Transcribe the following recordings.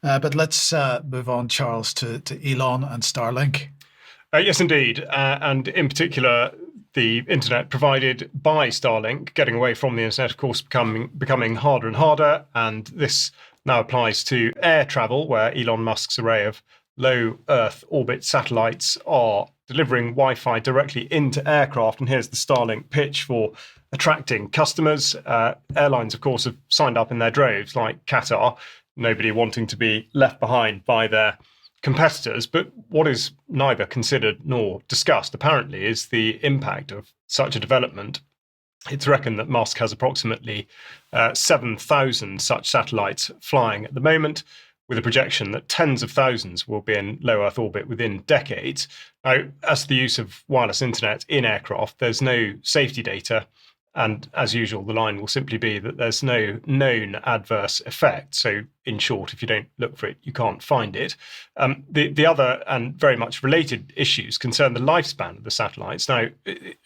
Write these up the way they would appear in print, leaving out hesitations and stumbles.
But let's move on, Charles, to Elon and Starlink. Yes, indeed. And in particular, the internet provided by Starlink, getting away from the internet, of course, becoming harder and harder. And this now applies to air travel, where Elon Musk's array of low Earth orbit satellites are delivering Wi-Fi directly into aircraft. And here's the Starlink pitch for attracting customers. Airlines, of course, have signed up in their droves, like Qatar, nobody wanting to be left behind by their competitors. But what is neither considered nor discussed, apparently, is the impact of such a development. It's reckoned that Musk has approximately 7,000 such satellites flying at the moment, with a projection that tens of thousands will be in low Earth orbit within decades. Now, as to the use of wireless internet in aircraft, there's no safety data. And as usual, the line will simply be that there's no known adverse effect. So in short, if you don't look for it, you can't find it. The other and very much related issues concern the lifespan of the satellites. Now,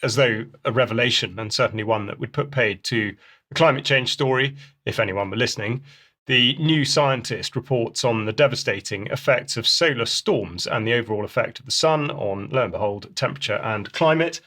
as though a revelation, and certainly one that would put paid to the climate change story, if anyone were listening, the New Scientist reports on the devastating effects of solar storms and the overall effect of the sun on, lo and behold, temperature and climate.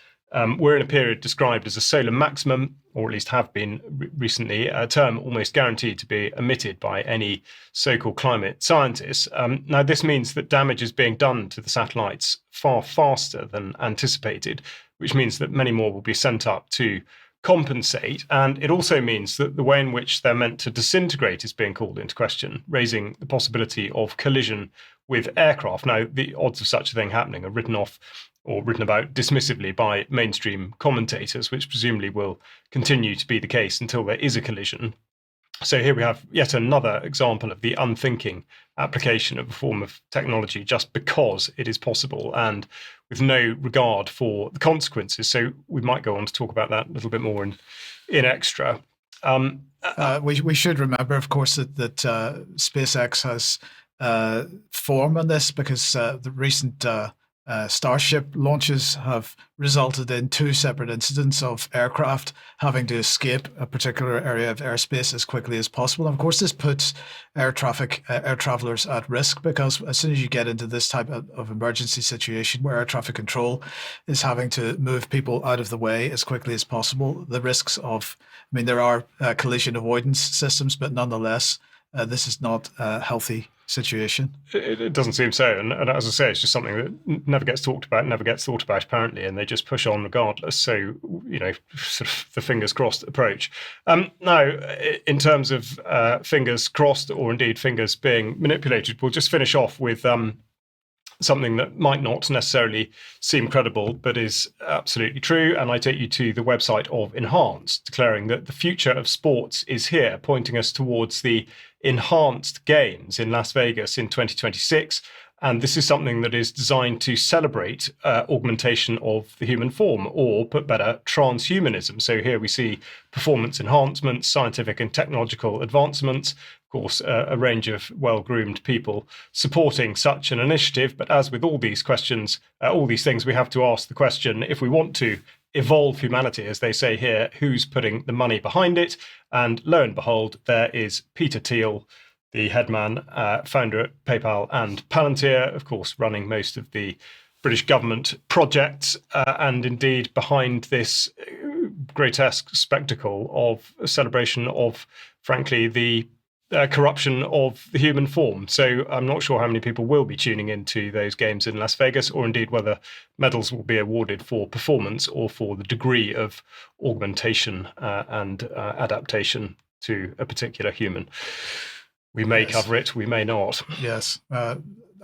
We're in a period described as a solar maximum, or at least have been recently, a term almost guaranteed to be omitted by any so-called climate scientists. Now, this means that damage is being done to the satellites far faster than anticipated, which means that many more will be sent up to compensate. And it also means that the way in which they're meant to disintegrate is being called into question, raising the possibility of collision with aircraft. Now, the odds of such a thing happening are written off or written about dismissively by mainstream commentators, which presumably will continue to be the case until there is a collision. So here we have yet another example of the unthinking application of a form of technology just because it is possible and with no regard for the consequences. So we might go on to talk about that a little bit more in extra. We should remember, of course, that SpaceX has form on this because the recent Starship launches have resulted in two separate incidents of aircraft having to escape a particular area of airspace as quickly as possible. And of course, this puts air travelers at risk because as soon as you get into this type of emergency situation where air traffic control is having to move people out of the way as quickly as possible, the risks of, I mean, there are collision avoidance systems, but nonetheless, this is not a healthy situation. It doesn't seem so. And as I say, it's just something that never gets talked about, never gets thought about, apparently, and they just push on regardless. So, sort of the fingers crossed approach. Now, in terms of fingers crossed or indeed fingers being manipulated, we'll just finish off with something that might not necessarily seem credible, but is absolutely true. And I take you to the website of Enhanced, declaring that the future of sports is here, pointing us towards the Enhanced Games in Las Vegas in 2026. And this is something that is designed to celebrate augmentation of the human form, or put better, transhumanism. So here we see performance enhancements, scientific and technological advancements, of course, a range of well-groomed people supporting such an initiative. But as with all these questions, all these things, we have to ask the question, if we want to evolve humanity, as they say here, who's putting the money behind it? And lo and behold, there is Peter Thiel, the headman, founder at PayPal and Palantir, of course, running most of the British government projects, and indeed behind this grotesque spectacle of a celebration of, frankly, the corruption of the human form. So I'm not sure how many people will be tuning into those games in Las Vegas, or indeed whether medals will be awarded for performance or for the degree of augmentation and adaptation to a particular human. We may cover it, we may not. Yes.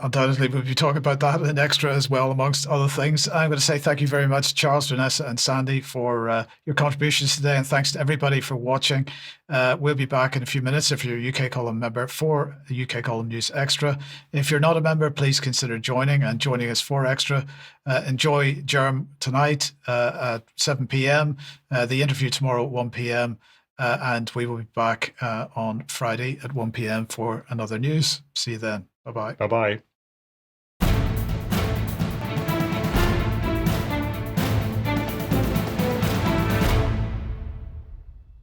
Undoubtedly, we'll be talking about that in extra as well, amongst other things. I'm going to say thank you very much, Charles, Vanessa, and Sandy, for your contributions today. And thanks to everybody for watching. We'll be back in a few minutes if you're a UK Column member for a UK Column News Extra. If you're not a member, please consider joining us for Extra. Enjoy Germ tonight at 7 p.m., the interview tomorrow at 1 p.m., and we will be back on Friday at 1 p.m. for another news. See you then. Bye-bye. Bye-bye.